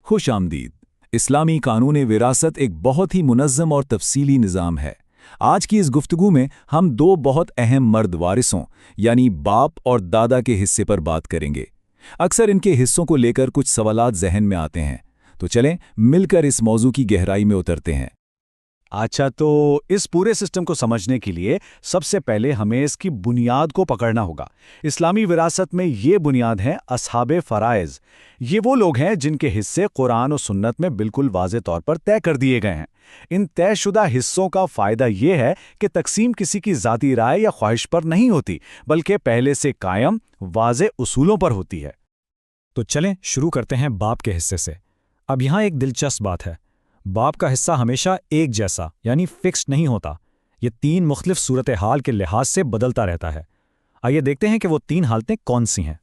खुश आमदीद। इस्लामी कानून विरासत एक बहुत ही मुनज़्ज़म और तफसीली निज़ाम है। आज की इस गुफ्तगू में हम दो बहुत अहम मर्द वारिसों यानी बाप और दादा के हिस्से पर बात करेंगे। अक्सर इनके हिस्सों को लेकर कुछ सवालात जहन में आते हैं, तो चलें मिलकर इस मौजू की गहराई में उतरते हैं। अच्छा, तो इस पूरे सिस्टम को समझने के लिए सबसे पहले हमें इसकी बुनियाद को पकड़ना होगा। इस्लामी विरासत में ये बुनियाद है अस्हाबे फ़राइज़। ये वो लोग हैं जिनके हिस्से कुरान और सुन्नत में बिल्कुल वाज़े तौर पर तय कर दिए गए हैं। इन तयशुदा हिस्सों का फ़ायदा ये है कि तकसीम किसी की ज़ाती राय या ख्वाहिश पर नहीं होती, बल्कि पहले से कायम वाज़े उसूलों पर होती है। तो चलें शुरू करते हैं बाप के हिस्से से। अब यहाँ एक दिलचस्प बात है, बाप का हिस्सा हमेशा एक जैसा यानी फिक्स्ड नहीं होता। ये तीन मुख्तलिफ सूरत हाल के लिहाज से बदलता रहता है। आइए देखते हैं कि वो तीन हालतें कौन सी हैं।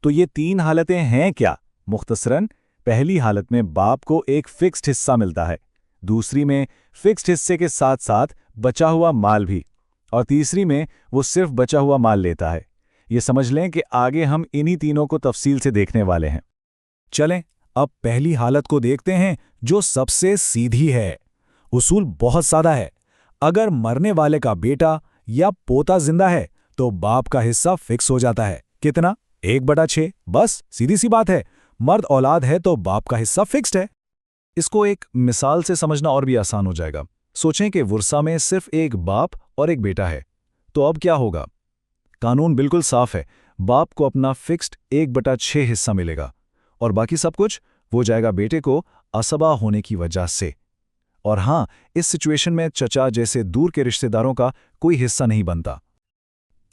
तो ये तीन हालतें हैं क्या? मुख्तसरन, पहली हालत में बाप को एक फिक्स्ड हिस्सा मिलता है, दूसरी में फिक्स्ड हिस्से के साथ साथ बचा हुआ माल भी, और तीसरी में वो सिर्फ बचा हुआ माल लेता है। ये समझ लें कि आगे हम इन्हीं तीनों को तफसील से देखने वाले हैं। चलें अब पहली हालत को देखते हैं, जो सबसे सीधी है। उसूल बहुत सादा है। अगर मरने वाले का बेटा या पोता जिंदा है तो बाप का हिस्सा फिक्स हो जाता है। कितना? 1/6। बस सीधी सी बात है। मर्द औलाद है तो बाप का हिस्सा फिक्स्ड है। इसको एक मिसाल से समझना और भी आसान हो जाएगा। सोचें कि वुरसा में सिर्फ एक बाप और एक बेटा है, तो अब क्या होगा? कानून बिल्कुल साफ है। बाप को अपना फिक्स्ड 1/6 हिस्सा मिलेगा और बाकी सब कुछ वो जाएगा बेटे को असबा होने की वजह से। और हाँ, इस सिचुएशन में चचा जैसे दूर के रिश्तेदारों का कोई हिस्सा नहीं बनता।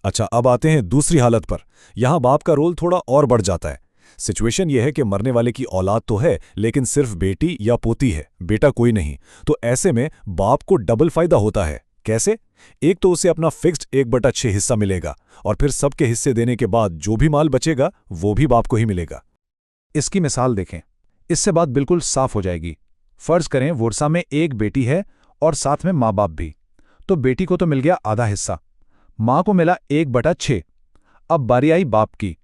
अच्छा, अब आते हैं दूसरी हालत पर। यहां बाप का रोल थोड़ा और बढ़ जाता है। सिचुएशन यह है कि मरने वाले की औलाद तो है, लेकिन सिर्फ बेटी या पोती है, बेटा कोई नहीं। तो ऐसे में बाप को डबल फायदा होता है। कैसे? एक तो उसे अपना फिक्स्ड 1/6 हिस्सा मिलेगा, और फिर सबके हिस्से देने के बाद जो भी माल बचेगा वो भी बाप को ही मिलेगा। इसकी मिसाल देखें, इससे बात बिल्कुल साफ हो जाएगी। फर्ज करें वुरसा में एक बेटी है और साथ में माँ बाप भी। तो बेटी को तो मिल गया आधा हिस्सा, माँ को मिला 1/6। अब बारी आई बाप की।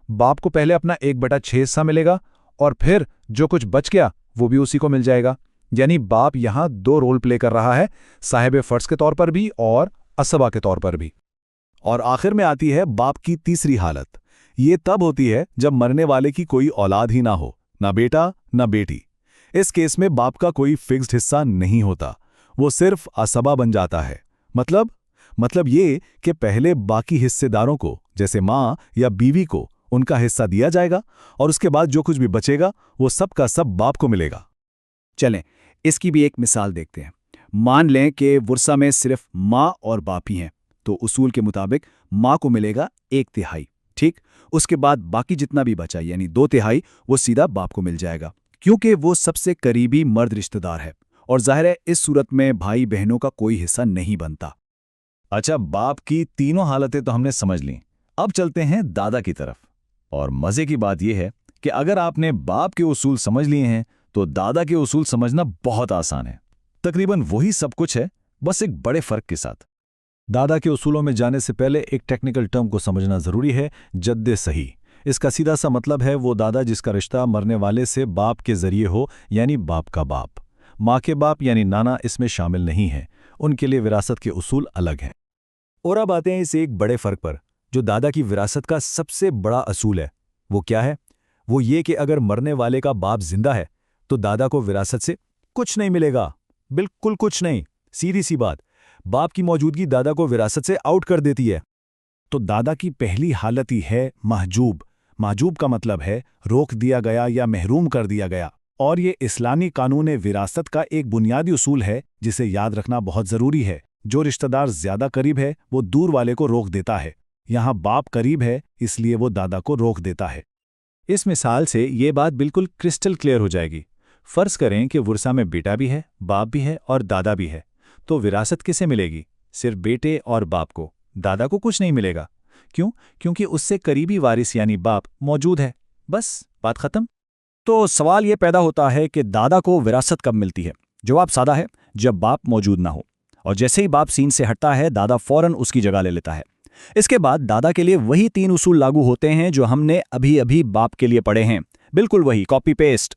बाप को पहले अपना 1/6 हिस्सा मिलेगा और फिर जो कुछ बच गया वो भी उसी को मिल जाएगा। यानी बाप यहां दो रोल प्ले कर रहा है, साहिब फर्ज के तौर पर भी और असबा के तौर पर भी। और आखिर में आती है बाप की तीसरी हालत। ये तब होती है जब मरने वाले की कोई औलाद ही ना हो, ना बेटा ना बेटी। इस केस में बाप का कोई फिक्स्ड हिस्सा नहीं होता, वो सिर्फ असबा बन जाता है। मतलब ये कि पहले बाकी हिस्सेदारों को, जैसे माँ या बीवी को, उनका हिस्सा दिया जाएगा और उसके बाद जो कुछ भी बचेगा वो सब का सब बाप को मिलेगा। चलें इसकी भी एक मिसाल देखते हैं। मान लें कि वुरसा में सिर्फ माँ और बाप ही हैं, तो उसूल के मुताबिक माँ को मिलेगा 1/3। ठीक, उसके बाद बाकी जितना भी बचा यानी 2/3 वो सीधा बाप को मिल जाएगा, क्योंकि वो सबसे करीबी मर्द रिश्तेदार है। और जाहिर है इस सूरत में भाई बहनों का कोई हिस्सा नहीं बनता। अच्छा, बाप की तीनों हालतें तो हमने समझ ली। अब चलते हैं दादा की तरफ। और मजे की बात यह है कि अगर आपने बाप के उसूल समझ लिए हैं तो दादा के उसूल समझना बहुत आसान है। तकरीबन वही सब कुछ है, बस एक बड़े फर्क के साथ। दादा के उसूलों में जाने से पहले एक टेक्निकल टर्म को समझना जरूरी है, जद्दे सही। इसका सीधा सा मतलब है वो दादा जिसका रिश्ता मरने वाले से बाप के जरिए हो, यानी बाप का बाप। माँ के बाप यानी नाना इसमें शामिल नहीं है, उनके लिए विरासत के उसूल अलग हैं। और अब आते हैं इस एक बड़े फर्क पर, जो दादा की विरासत का सबसे बड़ा असूल है। वो क्या है? वो ये कि अगर मरने वाले का बाप जिंदा है तो दादा को विरासत से कुछ नहीं मिलेगा, बिल्कुल कुछ नहीं। सीधी सी बात, बाप की मौजूदगी दादा को विरासत से आउट कर देती है। तो दादा की पहली हालत ही है महजूब। महजूब का मतलब है रोक दिया गया या महरूम कर दिया गया। और ये इस्लामी कानून विरासत का एक बुनियादी उसूल है जिसे याद रखना बहुत जरूरी है। जो रिश्तेदार ज्यादा करीब है वो दूर वाले को रोक देता है। यहाँ बाप करीब है इसलिए वो दादा को रोक देता है। इस मिसाल से ये बात बिल्कुल क्रिस्टल क्लियर हो जाएगी। फर्ज करें कि वुरसा में बेटा भी है, बाप भी है और दादा भी है, तो विरासत किसे मिलेगी? सिर्फ बेटे और बाप को। दादा को कुछ नहीं मिलेगा। क्यों? क्योंकि उससे करीबी वारिस यानी बाप मौजूद है। बस बात खत्म। तो सवाल ये पैदा होता है कि दादा को विरासत कब मिलती है? जवाब सादा है, जब बाप मौजूद ना हो। और जैसे ही बाप सीन से हटता है, दादा फौरन उसकी जगह ले लेता है। इसके बाद दादा के लिए वही 3 उसूल लागू होते हैं जो हमने अभी अभी बाप के लिए पढ़े हैं। बिल्कुल वही, कॉपी पेस्ट।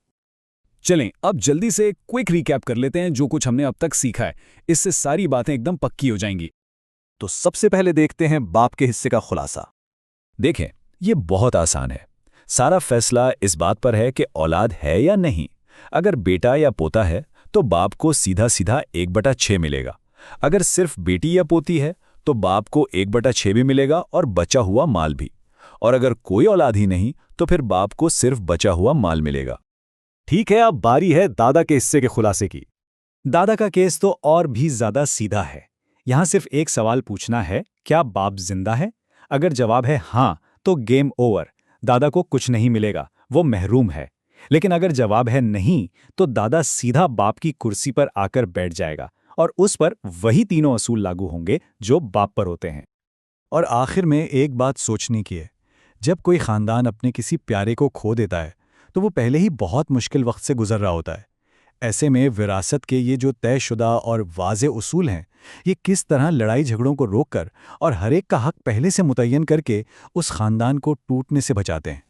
चलें अब जल्दी से क्विक रिकैप कर लेते हैं जो कुछ हमने अब तक सीखा है। इससे सारी बातें एकदम पक्की हो जाएंगी। तो सबसे पहले देखते हैं बाप के हिस्से का खुलासा। देखें, ये बहुत आसान है। सारा फैसला इस बात पर है कि औलाद है या नहीं। अगर बेटा या पोता है तो बाप को सीधा सीधा 1/6 मिलेगा। अगर सिर्फ बेटी या पोती है तो बाप को 1/6 भी मिलेगा और बचा हुआ माल भी। और अगर कोई औलाद ही नहीं तो फिर बाप को सिर्फ बचा हुआ माल मिलेगा। ठीक है, अब बारी है दादा के हिस्से के खुलासे की। दादा का केस तो और भी ज्यादा सीधा है। यहां सिर्फ एक सवाल पूछना है, क्या बाप जिंदा है? अगर जवाब है हाँ, तो गेम ओवर, दादा को कुछ नहीं मिलेगा, वो महरूम है। लेकिन अगर जवाब है नहीं, तो दादा सीधा बाप की कुर्सी पर आकर बैठ जाएगा और उस पर वही तीनों असूल लागू होंगे जो बाप पर होते हैं। और आखिर में एक बात सोचने की है, जब कोई खानदान अपने किसी प्यारे को खो देता है तो वो पहले ही बहुत मुश्किल वक्त से गुजर रहा होता है। ऐसे में विरासत के ये जो तयशुदा और वाज़े उसूल हैं, ये किस तरह लड़ाई झगड़ों को रोककर और हर एक का हक पहले से मुतय्यन करके उस खानदान को टूटने से बचाते हैं।